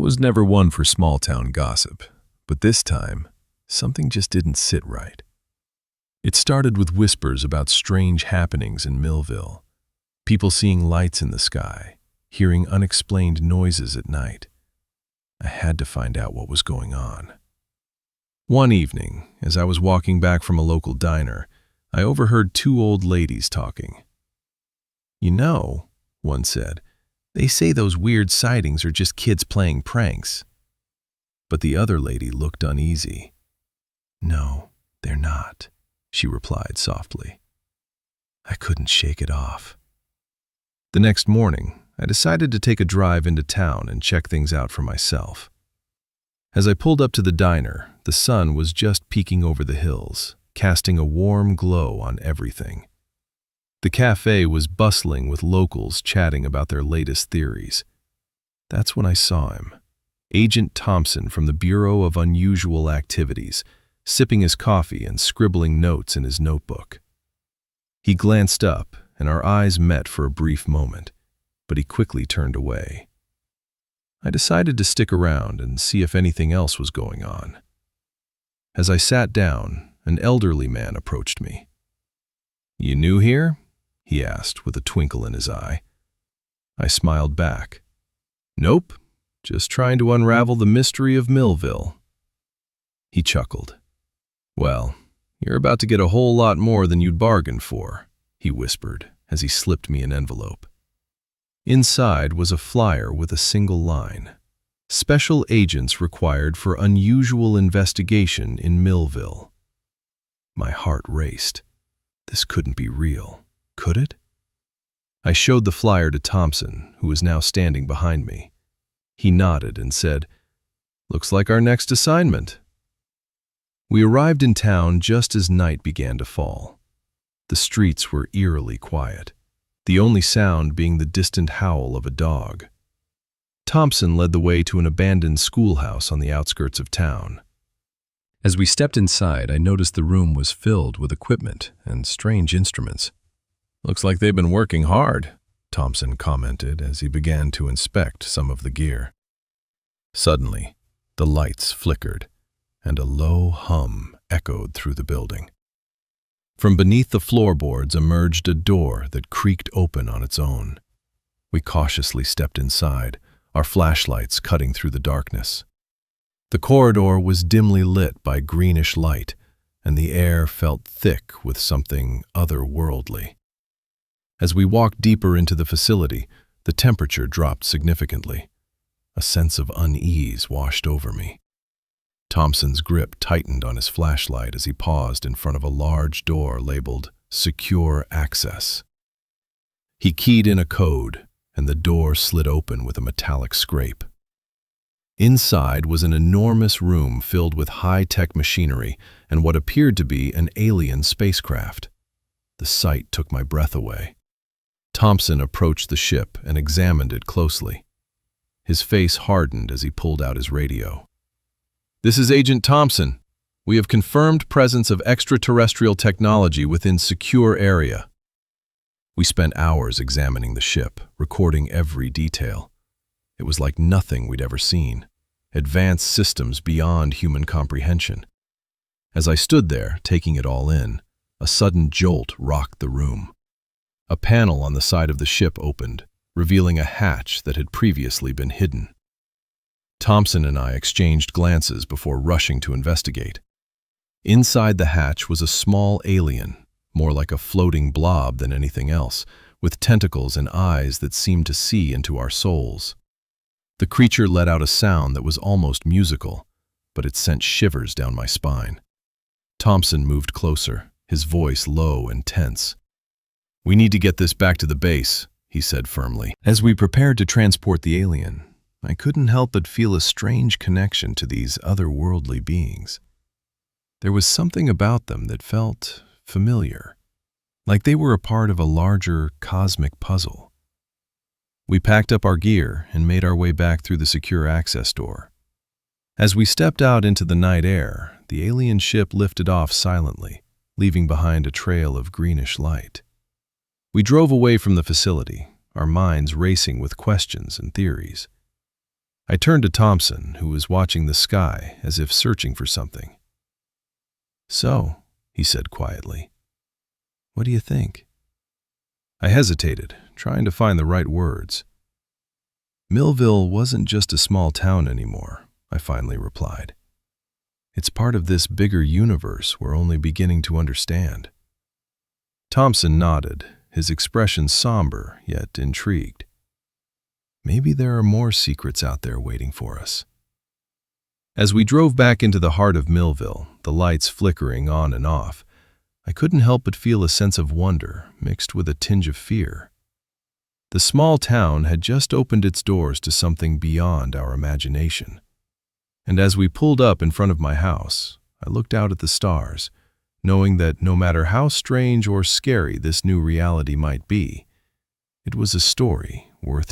was never one for small-town gossip, but this time, something just didn't sit right. It started with whispers about strange happenings in Millville, people seeing lights in the sky, hearing unexplained noises at night. I had to find out what was going on. One evening, as I was walking back from a local diner, I overheard two old ladies talking. "You know," one said, "they say those weird sightings are just kids playing pranks." But the other lady looked uneasy. "No, they're not," she replied softly. I couldn't shake it off. The next morning, I decided to take a drive into town and check things out for myself. As I pulled up to the diner, the sun was just peeking over the hills, casting a warm glow on everything. The cafe was bustling with locals chatting about their latest theories. That's when I saw him, Agent Thompson from the Bureau of Unusual Activities, sipping his coffee and scribbling notes in his notebook. He glanced up, and our eyes met for a brief moment, but he quickly turned away. I decided to stick around and see if anything else was going on. As I sat down, an elderly man approached me. "You new here?" he asked with a twinkle in his eye. I smiled back. "Nope, just trying to unravel the mystery of Millville." He chuckled. "Well, you're about to get a whole lot more than you'd bargained for," he whispered as he slipped me an envelope. Inside was a flyer with a single line: "Special agents required for unusual investigation in Millville." My heart raced. This couldn't be real, could it? I showed the flyer to Thompson, who was now standing behind me. He nodded and said, "Looks like our next assignment." We arrived in town just as night began to fall. The streets were eerily quiet, the only sound being the distant howl of a dog. Thompson led the way to an abandoned schoolhouse on the outskirts of town. As we stepped inside, I noticed the room was filled with equipment and strange instruments. "Looks like they've been working hard," Thompson commented as he began to inspect some of the gear. Suddenly, the lights flickered, and a low hum echoed through the building. From beneath the floorboards emerged a door that creaked open on its own. We cautiously stepped inside, our flashlights cutting through the darkness. The corridor was dimly lit by greenish light, and the air felt thick with something otherworldly. As we walked deeper into the facility, the temperature dropped significantly. A sense of unease washed over me. Thompson's grip tightened on his flashlight as he paused in front of a large door labeled "Secure Access." He keyed in a code, and the door slid open with a metallic scrape. Inside was an enormous room filled with high-tech machinery and what appeared to be an alien spacecraft. The sight took my breath away. Thompson approached the ship and examined it closely. His face hardened as he pulled out his radio. "This is Agent Thompson. We have confirmed presence of extraterrestrial technology within secure area." We spent hours examining the ship, recording every detail. It was like nothing we'd ever seen. Advanced systems beyond human comprehension. As I stood there, taking it all in, a sudden jolt rocked the room. A panel on the side of the ship opened, revealing a hatch that had previously been hidden. Thompson and I exchanged glances before rushing to investigate. Inside the hatch was a small alien, more like a floating blob than anything else, with tentacles and eyes that seemed to see into our souls. The creature let out a sound that was almost musical, but it sent shivers down my spine. Thompson moved closer, his voice low and tense. "We need to get this back to the base," he said firmly. As we prepared to transport the alien, I couldn't help but feel a strange connection to these otherworldly beings. There was something about them that felt familiar, like they were a part of a larger cosmic puzzle. We packed up our gear and made our way back through the secure access door. As we stepped out into the night air, the alien ship lifted off silently, leaving behind a trail of greenish light. We drove away from the facility, our minds racing with questions and theories. I turned to Thompson, who was watching the sky as if searching for something. "So," he said quietly, "what do you think?" I hesitated, trying to find the right words. "Millville wasn't just a small town anymore," I finally replied. "It's part of this bigger universe we're only beginning to understand." Thompson nodded, his expression somber yet intrigued. Maybe there are more secrets out there waiting for us. As we drove back into the heart of Millville, the lights flickering on and off, I couldn't help but feel a sense of wonder mixed with a tinge of fear. The small town had just opened its doors to something beyond our imagination. And as we pulled up in front of my house, I looked out at the stars, knowing that no matter how strange or scary this new reality might be, it was a story worth